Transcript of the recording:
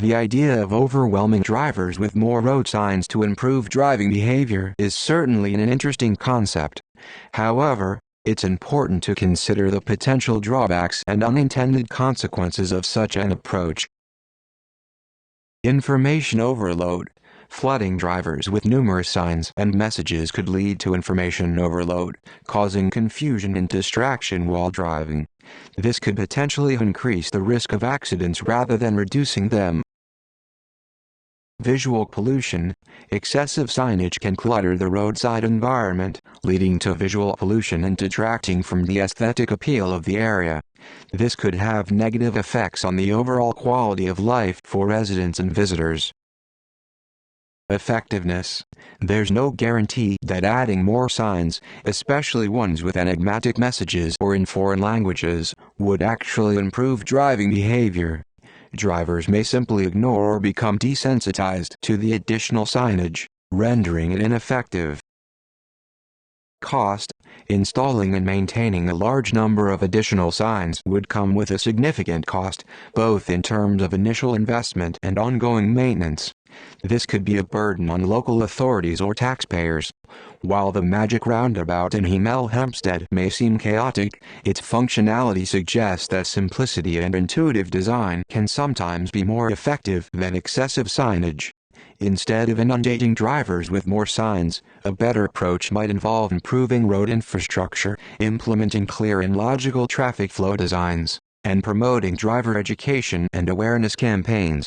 The idea of overwhelming drivers with more road signs to improve driving behavior is certainly an interesting concept. However, it's important to consider the potential drawbacks and unintended consequences of such an approach. Information overload. Flooding drivers with numerous signs and messages could lead to information overload, causing confusion and distraction while driving. This could potentially increase the risk of accidents rather than reducing them. Visual pollution. Excessive signage can clutter the roadside environment, leading to visual pollution and detracting from the aesthetic appeal of the area. This could have negative effects on the overall quality of life for residents and visitors. Effectiveness. There's no guarantee that adding more signs, especially ones with enigmatic messages or in foreign languages, would actually improve driving behavior. Drivers may simply ignore or become desensitized to the additional signage, rendering it ineffective. Cost. Installing and maintaining a large number of additional signs would come with a significant cost, both in terms of initial investment and ongoing maintenance. This could be a burden on local authorities or taxpayers. While the Magic Roundabout in Hemel Hempstead may seem chaotic, its functionality suggests that simplicity and intuitive design can sometimes be more effective than excessive signage. Instead of inundating drivers with more signs, a better approach might involve improving road infrastructure, implementing clear and logical traffic flow designs, and promoting driver education and awareness campaigns.